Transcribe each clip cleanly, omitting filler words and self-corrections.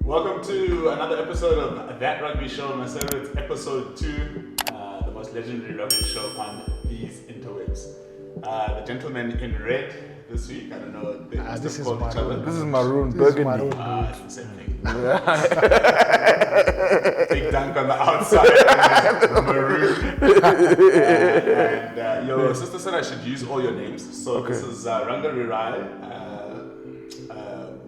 Welcome to another episode of That Rugby Show. Maseru, it's episode 2, the most legendary rugby show on these interwebs. The gentleman in red this week, I don't know, they must this have is called each other. This is maroon, burgundy. It's the same thing. Big dunk on the outside, and maroon. And your sister said I should use all your names. So Okay. this is Ranga Rirai,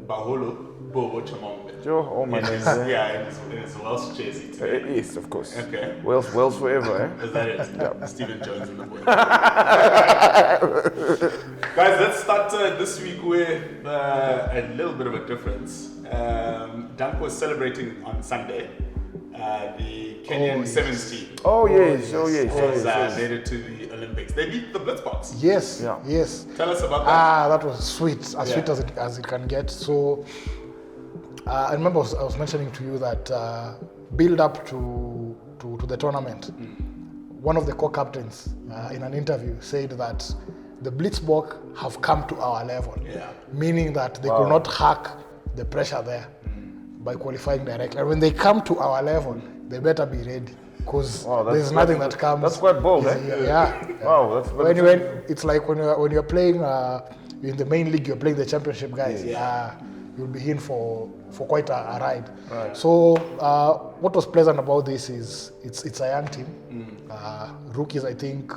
Baholo, Bobo Chamombe. All my names. Yeah, in his Welsh jersey today. Yes, of course. Okay. Wales forever, eh? Is that it? Yeah. Stephen Jones in the boy. Guys, let's start this week with a little bit of a difference. Dunk was celebrating on Sunday. The Kenyan sevens team was made it to the Olympics. They beat the Blitzboks. Yes, Yeah. yes. Tell us about that. That was sweet, sweet as it can get. So, I remember I was mentioning to you that build up to the tournament, one of the co-captains in an interview said that the Blitzboks have come to our level, meaning that they could not hack the pressure there by qualifying directly. And when they come to our level, they better be ready because there's nothing that comes. That's quite bold, eh? Yeah. Wow, that's When it's like when you're playing in the main league, you're playing the championship guys. You'll be in for quite a ride. Right. So what was pleasant about this is it's a young team. Rookies, I think,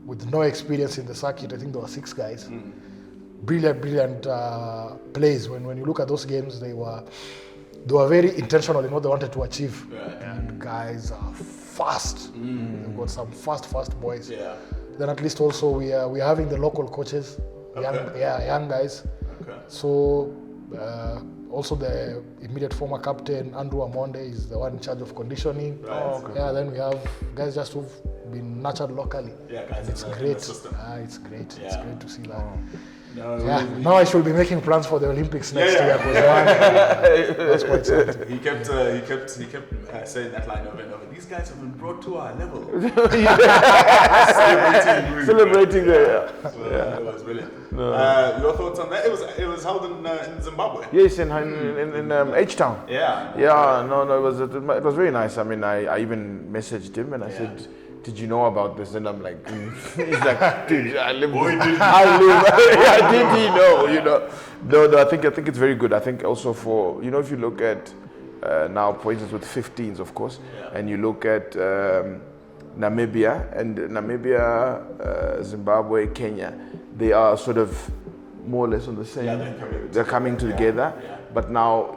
with no experience in the circuit. I think there were 6 guys. Brilliant plays. When you look at those games, they were very intentional in what they wanted to achieve. And guys are fast. They've got some fast boys. Yeah. Then at least also we're having the local coaches, young guys. Okay. So also the immediate former captain Andrew Amonde is the one in charge of conditioning. Right. Yeah, then we have guys just who've been nurtured locally. Yeah, guys, It's in the great. system. It's great. Yeah. It's great to see that. No, Now I should be making plans for the Olympics next year. That's quite sad. He kept saying that line over and over. These guys have been brought to our level. Celebrating the It was brilliant. Your thoughts on that? It was held in Zimbabwe. Yes, in H-Town. Yeah. Yeah, no, it was very nice. I mean, I even messaged him and I said, "Did you know about this?" And I'm like, he's like, "Dude, I live. Yeah, did he know? You know?" No. I think it's very good. I think also for if you look at now, for instance, with 15s, of course, and you look at Namibia, Zimbabwe, Kenya, they are sort of more or less on the same. They're coming together, but now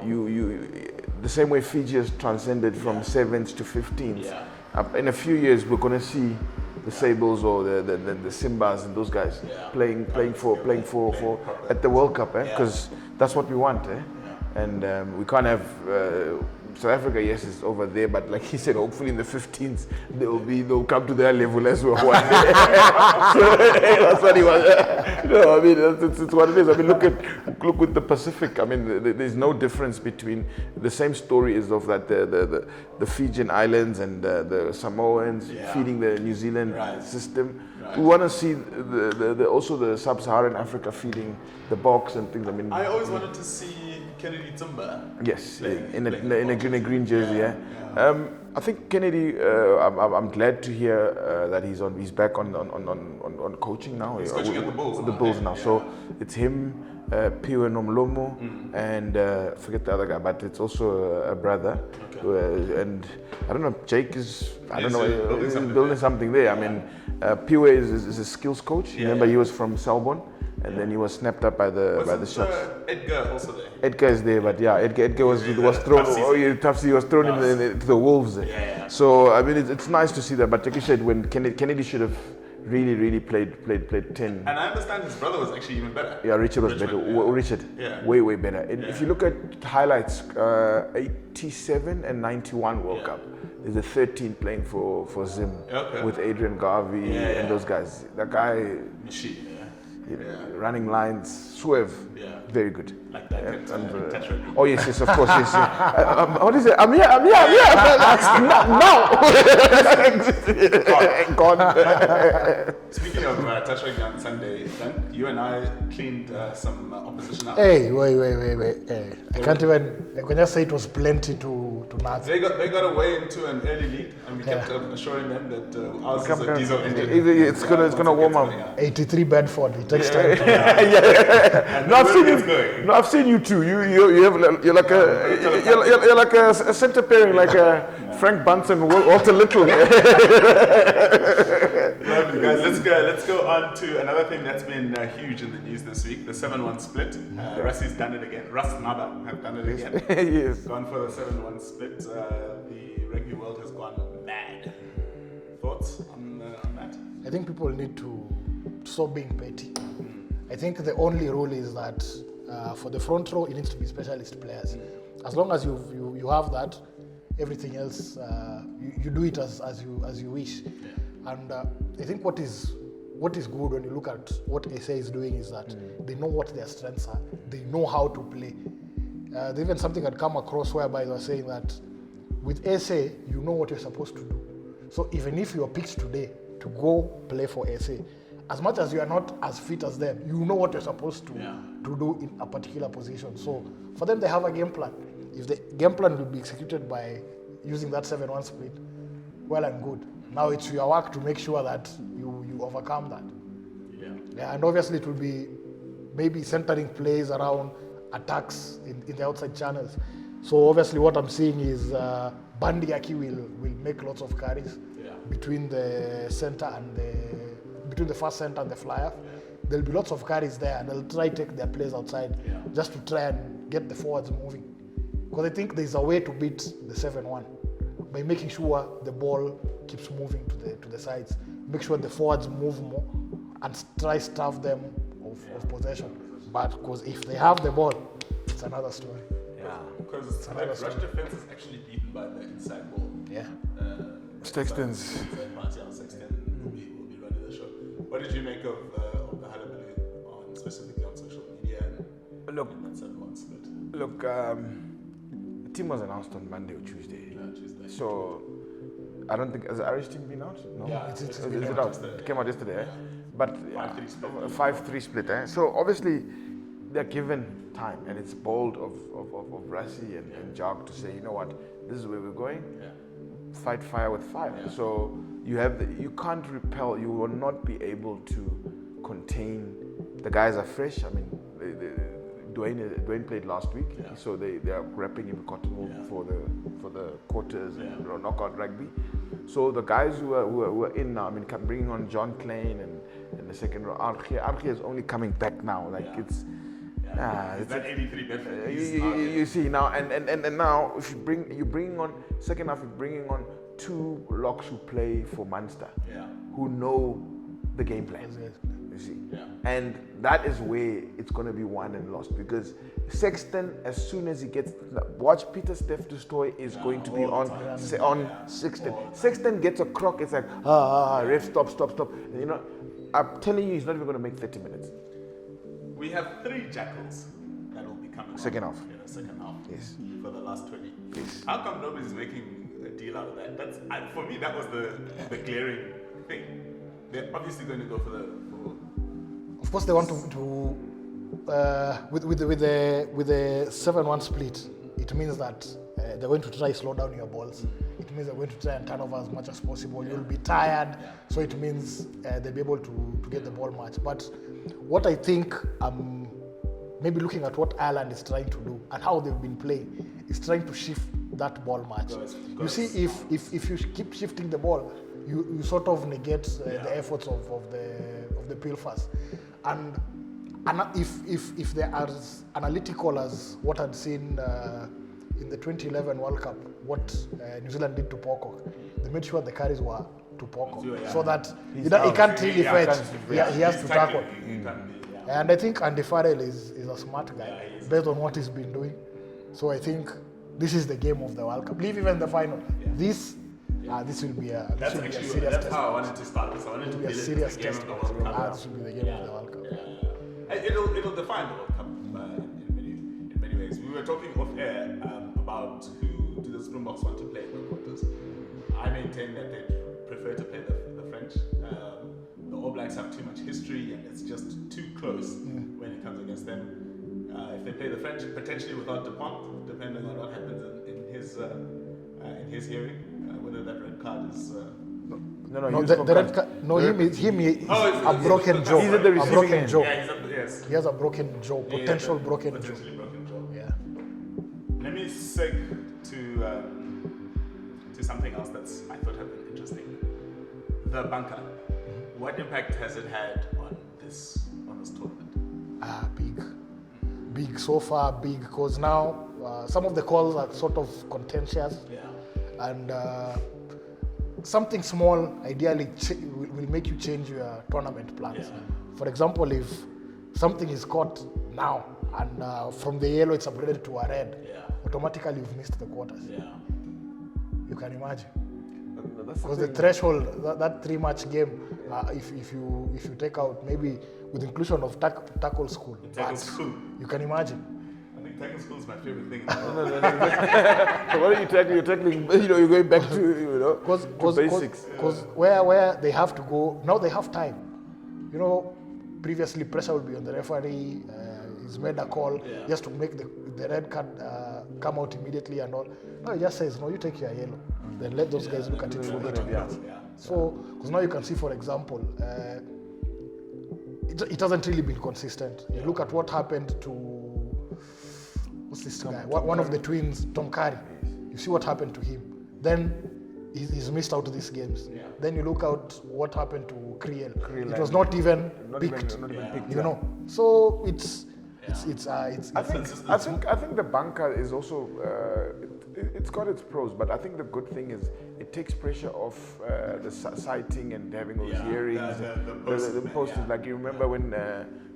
the same way Fiji has transcended from 7s to 15s. In a few years, we're going to see the Sables or the Simbas and those guys playing for at the World Cup, because that's what we want, and we can't have South Africa. Yes, it's over there, but like he said, hopefully in the 15s they'll come to their level as well. So that's what he was. I mean, it's what it is. I mean, look with the Pacific. I mean, there's no difference between the same story is of that the Fijian Islands and the Samoans feeding the New Zealand system. We want to see also the Sub-Saharan Africa feeding the Boks and things. I mean, I always wanted to see Kennedy Tumba. Yes, in a green jersey. I think Kennedy. I'm glad to hear that he's back on coaching now. He's coaching at the Bulls. The Bulls now. So it's him, Piwe Nomlomo, and forget the other guy, but it's also a brother. And I don't know. Jake is. I don't know. He's building something there. I mean, Piwe is a skills coach. Remember, he was from Selborne. And then he was snapped up by the Sharks. Edgar also there? Edgar is there, but Edgar was thrown. Tufsy was thrown into the wolves. So I mean, it's nice to see that. But like you said, when Kennedy should have really played 10. And I understand his brother was actually even better. Yeah, Richard was better. Richard, way better. And if you look at highlights, 87 and 91 World Cup. There's a 13 playing for Zim with Adrian Garvey and those guys. That guy. Running lines, swerve. Yeah. Very good. Like that. Touch rugby. Oh yes, of course, yes. What is it? I'm here. Gone. Speaking of touch rugby on Sunday, Dan, you and I cleaned some opposition out. Hey, wait. Hey. I can't even. I can just say it was plenty to nothing. They got away into an early lead, and we kept assuring them that ours is a diesel engine. It's gonna warm up. 83 Bedford. It takes time. No, I've seen you too. You're like a center pairing, like a Frank Bunsen, Walter Little. Lovely, guys. Let's go on to another thing that's been huge in the news this week: the 7-1 split. Rusty's done it again. Russ Naba have done it again. Yes. Gone for the 7-1 split. The rugby world has gone mad. Thoughts on that? I think people need to stop being petty. I think the only rule is that for the front row, it needs to be specialist players. As long as you have that, everything else you do it as you wish. And I think what is good when you look at what SA is doing is that they know what their strengths are. They know how to play. There's even something I'd come across whereby they were saying that with SA, you know what you're supposed to do. So even if you're picked today to go play for SA, as much as you are not as fit as them, you know what you're supposed to do in a particular position. So for them, they have a game plan. If the game plan will be executed by using that 7-1 split, well and good. Now it's your work to make sure that you overcome that. Yeah, and obviously it will be maybe centering plays around attacks in the outside channels. So obviously what I'm seeing is Bandi Aki will make lots of carries between the center and between the first center and the flyer. There'll be lots of carries there, and they'll try to take their plays outside just to try and get the forwards moving. Because I think there's a way to beat the 7-1 by making sure the ball keeps moving to the sides. Make sure the forwards move more and try starve them of possession. But because if they have the ball, it's another story. Yeah, because rush defense is actually beaten by the inside ball. Yeah. Sexton's. Sexton will be running the show. What did you make of the hullabaloo specifically on social media and that 7-1 split? Look, the team was announced on Monday or Tuesday. Tuesday. So I don't think has the Irish team been out? No. Yeah, is it out? It came out yesterday. Yeah. But 5-3 split. So obviously they're given time, and it's bold of Rassi and Jog to say, you know what, this is where we're going. Yeah. Fight fire with fire. Yeah. So you can't repel. You will not be able to contain. The guys are fresh. I mean, Dwayne played last week, so they are wrapping him in cotton wool for the quarters and knockout rugby. So the guys who are in now, I mean, bringing on John Klein and the second row, Archie is only coming back now. Like it's that 83 Bedford. You see now, and now if you bring on second half, you're bringing on two locks who play for Munster, who know the game plan. You see, and that is where it's going to be won and lost, because Sexton, as soon as he gets, watch Peter Steph Destroy is going to be on Sexton. Sexton gets a crock, it's like ref, stop. And, you know, I'm telling you, he's not even going to make 30 minutes. We have 3 jackals that will be coming second half. Second half. Yes. For the last 20. Yes. How come nobody's making a deal out of that? That's for me. That was the glaring thing. They're obviously going to go for the. Of course, they want to with the 7-1 split. It means that they're going to try slow down your balls. It means they're going to try and turn over as much as possible. You'll be tired, so it means they'll be able to get the ball much. But what I think, maybe looking at what Ireland is trying to do and how they've been playing, is trying to shift that ball much. You see, if you keep shifting the ball, you sort of negate the efforts of the Pilfers. And if they are as analytical as what I'd seen in the 2011 World Cup, what New Zealand did to Pocock, they made sure the carries were to Pocock, so that he can't really fetch. He has to tackle. And I think Andy Farrell is a smart guy based on what he's been doing. So I think this is the game of the World Cup. Leave even the final. This will be a serious test. That's how I wanted to start this. I wanted to be a serious test. This will be the game of the World Cup. It it'll define the World Cup in many ways. We were talking off air about who do the Springboks want to play in the quarters. I maintain that they prefer to play the French. The All Blacks have too much history and it's just too close when it comes against them. If they play the French, potentially without Dupont, depending on what happens in his hearing, whether that red card is. No, the red card. No, him a broken jaw. He's at the receiving a broken end. jaw. Yeah, yes. He has a broken jaw, potential broken jaw. Potentially broken jaw. Yeah. Let me seg to something else that's I thought had been interesting. The bunker. What impact has it had on this tournament? Big so far, big because now some of the calls are sort of contentious. Yeah. And something small ideally will make you change your tournament plans. Yeah. For example, if something is caught now and from the yellow it's upgraded to a red, automatically you've missed the quarters. Yeah. You can imagine. That's Because the threshold, that 3-match game, if you take out maybe with inclusion of tackle school, Tackle school. you can imagine. I think tackle school is my favorite thing. So what are you tackling? You're tackling, you're going back to basics. Because where they have to go, now they have time. Previously pressure will be on the referee, he's made a call, he has to make the red card come out immediately and all. No, he just says, no, you take your yellow. Then let those guys look at it for later. So, because now you can see, for example, it hasn't really been consistent. You look at what happened to, what's this guy? One of the twins, Tom Curry. You see what happened to him. Then he's missed out these games. Yeah. Then you look out what happened to Kriel. It was not even picked. So I think the bunker is also it's got its pros, but I think the good thing is it takes pressure off the sighting and having those hearings. The posters, like you remember when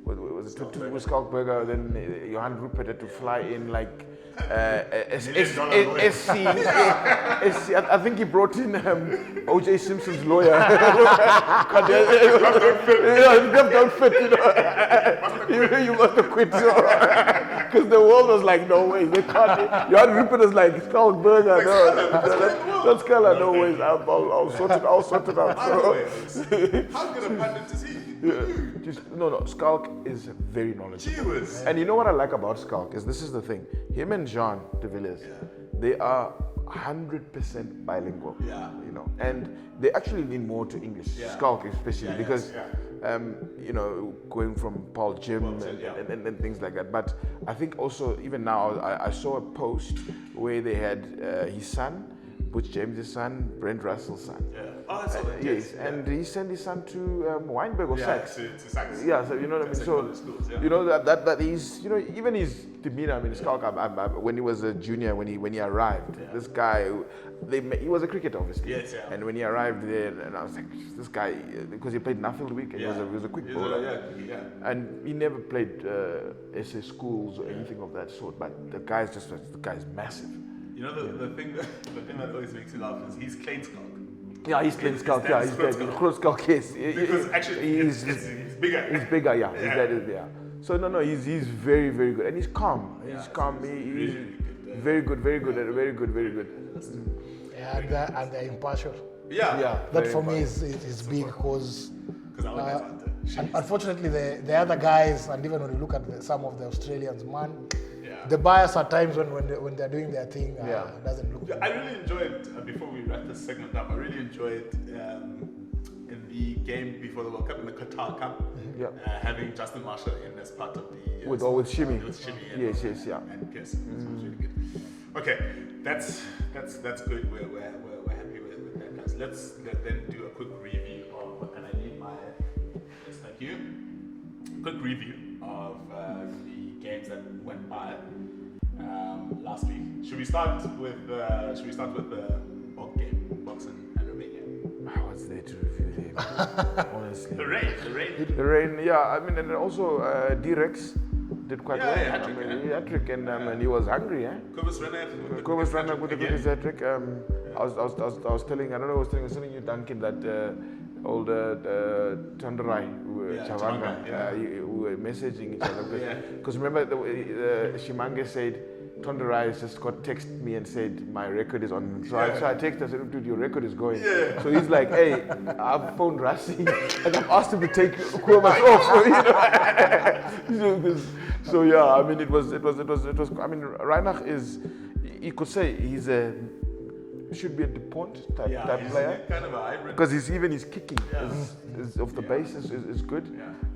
was it to Skalkberger, then Johan Rupert had to fly in like SC. I think he brought in O.J. Simpson's lawyer. Don't fit, you must have quit. Because the world was like, no way, they can't. Johan Rupert was like, Skalkberger, no, that's color, no ways. I'll sort it out. How good a pundit is he? No, Skalk is very knowledgeable. And you know what I like about Skalk is this is the thing. Him and Jean de Villiers, they are 100% bilingual. Yeah. And they actually lean more to English. Skalk especially because going from Paul Jim and things like that. But I think also even now I saw a post where they had his son, Butch James' son, Brent Russell's son. Yeah. Oh, that's all that. Yes, and he sent his son to Weinberg or Sachs. To Sachs. Yeah, so you know what I mean. So that he's even his demeanor. I mean, Skalk, when he was a junior, when he arrived, this guy, he was a cricketer obviously. Yes, yeah. And when he arrived there, and I was like, this guy, because he played Nuffield Week and he was a quick bowler. And he never played SA schools or anything of that sort. But the guy's massive. The thing that always makes me laugh is he's played Skalk. Yeah, he's playing Skalk. Yeah, he's playing Skalk. Yes, because actually he's bigger. He's bigger. Yeah, his dad is there. So he's very, very good, and he's calm. He's calm. He's very good. Yeah, and they're impartial. Yeah. That for me is big because unfortunately the other guys, and even when you look at some of the Australians, man. The bias at times when they're doing their thing doesn't look good. I really enjoyed, before we wrap this segment up, I really enjoyed in the game before the World Cup, in the Qatar Cup, having Justin Marshall in as part of the... with Shimmy. With Shimmy. Yes. And Kiss. It was really good. Okay, that's good. We're happy with that, guys. Let's then do a quick review of, and I need my... Yes, thank you. Quick review of the games that went by last week. Should we start with the Bok game, Boks and Romania? What's there to review there? Honestly, The rain. Yeah. I mean, and also D-Rex did quite well. Hat-trick, and he was hungry. Kobus ran up with his hat-trick. I was telling you, Duncan, that old Tandarai, Chavanga, Chavanga, we were messaging each other. Because remember, Shimange said, Tonderai has just got text me and said my record is on. So I texted, I said, dude, your record is going. So he's like, hey, I've phoned Rassi and I've asked him to take Kuomas off. So yeah, I mean, it was. I mean, Reinach is, you could say he's should be a DuPont type player. Kind of a hybrid. Because his kicking is of the base is good,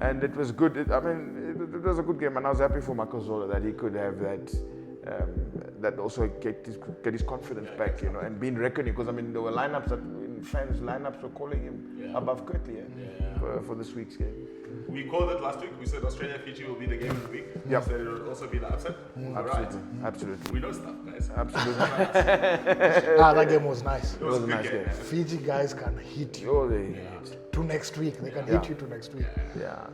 and it was good. It was a good game, and I was happy for Makozola that he could have that. That also get his confidence back, and being reckoned. Because I mean, there were fans lineups were calling him above Kirtley for this week's game. We called it last week. We said Australia-Fiji will be the game of the week. Yeah. We said it would also be the upset. Absolutely. We know stuff, guys. Absolutely. That game was nice. It was a nice game. Fiji guys can hit you. Oh, they to next week. They can hit you to next week. Yeah.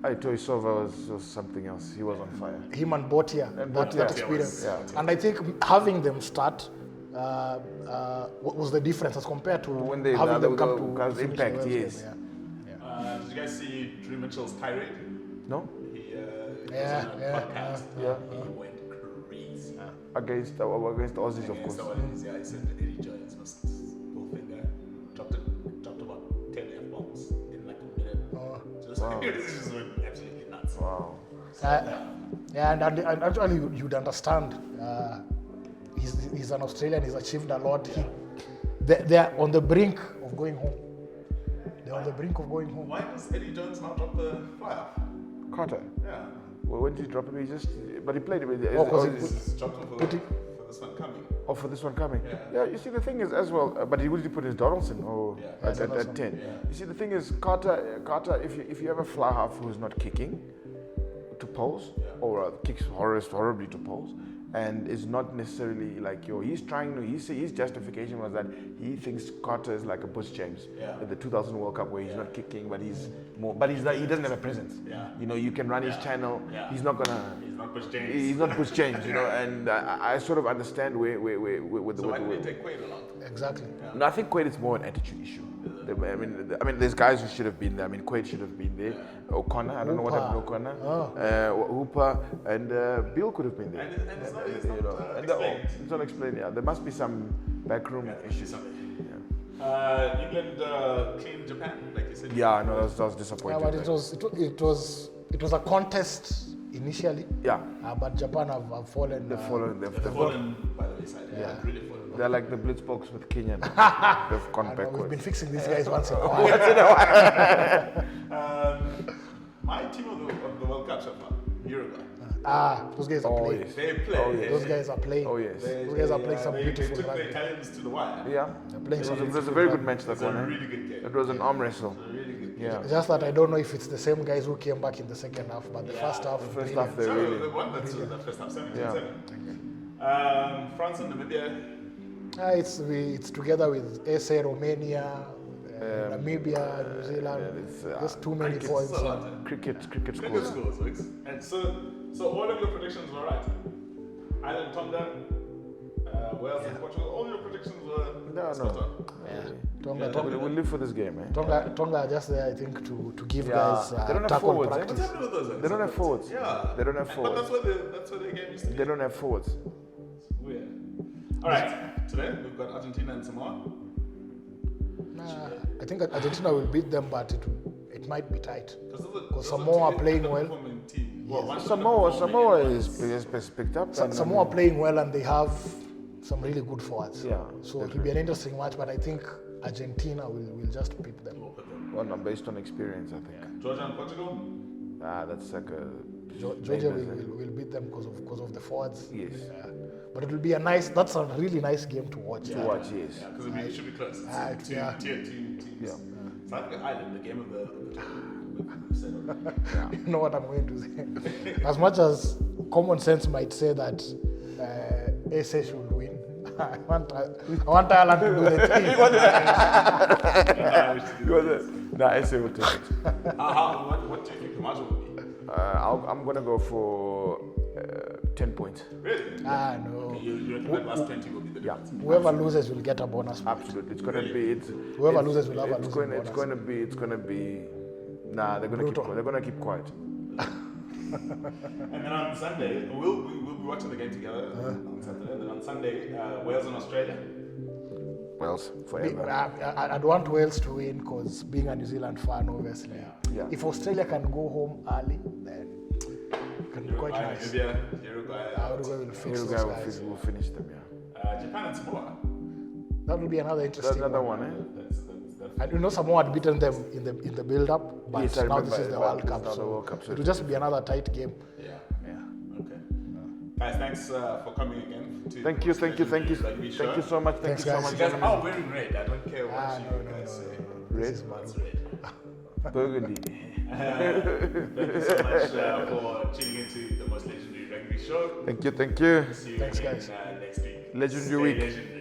Toisova was something else. He was on fire. Him and Botia, that experience. And I think having them start what was the difference as compared to when they having them come to impact, yes. Game, did you guys see Drew Mitchell's tirade? No? He was on a podcast. He went crazy. Against the Aussies, of course. He said that Eddie Jones must pull finger, dropped about 10 F-bombs in like a minute. It just went absolutely nuts. Wow. And actually you'd understand. He's an Australian. He's achieved a lot. They're on the brink of going home. Why does Eddie Jones not drop the fly-off? Carter. Yeah. Well, when did he drop it? But he played it with. He's dropped him for this one coming. Oh, for this one coming. Yeah. You see, the thing is as well. But he would put his Donaldson at 10. You see, the thing is, Carter. If you have a fly half who's not kicking to poles or kicks horribly to poles, and is not necessarily like he's trying to. His justification was that he thinks Carter is like a Bush James at the 2000 World Cup, where he's not kicking, but he's more. But he doesn't have a presence. You can run his channel. He's not gonna. He's not Bush James. He's not Bush James. And I sort of understand where with so why did they take Quaid along? Exactly. No, I think Quaid is more an attitude issue. I mean, there's guys who should have been there. I mean, Quaid should have been there. O'Connor, I don't know what happened to O'Connor. Hooper and Bill could have been there. And it's not explained. It's not explained. Yeah, there must be some backroom issues. England cleaned Japan, like you said. Yeah, no, that was disappointing. Yeah, but it was a contest initially. Yeah. But Japan have fallen. They've fallen. They've fallen by the wayside. Yeah. Really fallen. They're like the Blitzboks with Kenya. They've gone backwards. We've been fixing these guys once in a while. My team of the World Cup so far, Uruguay. Those guys are playing. Yes. They play. Those guys are playing. Oh yes. Those guys are playing some beautiful They took rugby. the Italians to the wire. Yeah. They're playing some It was a very good match, that It's a one. really good game. It was an arm wrestle. It's a really good game. Yeah. Just that I don't know if it's the same guys who came back in the second half, but the first half. First half, they So really. they won that first half, 7-7. France and Namibia. It's together with SA, Romania, Namibia, New Zealand. There's too many points. Cricket Cricket scores. scores, Wix. And so all of your predictions were right. Ireland, Tonga, Wales, and Portugal. All your predictions were spot on. Tonga, We'll live for this game, eh? Tonga are just there, I think, to give Yeah. guys They don't have tackle forwards, eh? What's practice. happening with those? They don't have forwards. Yeah. They don't have But forwards. that's where the game used to be. They don't have forwards. Weird. All right. Today we've got Argentina and Samoa. I think Argentina will beat them, but it might be tight. Because Samoa are playing well. Samoa is picked up. Samoa are playing well, and they have some really good forwards. Yeah, So it'll be an interesting match, but I think Argentina will just beat them. Well, based on experience, I think. Georgia and Portugal. That's like a. Georgia will beat them because of the forwards. Yes. But it will be that's a really nice game to watch. To watch, yes. Because it should be close. It's yeah. tier 2 teams. Yeah. It's like Ireland, the game of the You know what I'm going to say? As much as common sense might say that SA should win, I want Ireland to do the thing. SA will take it. What do you think the margin will be? I'm going to go for 10 points. Really? No. Okay, you reckon that last 20 will be the difference? Whoever loses will get a bonus point. Absolutely. It's gonna be. Whoever loses will have a it's losing going, bonus. It's gonna be. Nah, they're gonna keep quiet. And then on Sunday, we'll be watching the game together on Saturday. And then on Sunday, Wales and Australia. Wales forever. I'd want Wales to win because being a New Zealand fan, obviously. Yeah. If Australia can go home early, then it can be quite nice. Uruguay will fix those guys. Will finish them, yeah. Japan and Samoa. That will be another interesting Another one. one, eh? I know Samoa had beaten them in the build-up, but Yes, I now remember, this is the but World this is Cup, now the so World Cup, so it will just be another tight game. Yeah. Okay. Guys, thanks for coming again. Thank you so much. Thank you so much. Thanks, Thank you so guys. much. You guys are wearing red. I don't care what you guys say. Red? It's red. Burgundy. Thank you so much for tuning into the most legendary rugby show. Thank you. See you Thanks, again, guys. next week. Legendary Stay week. legendary.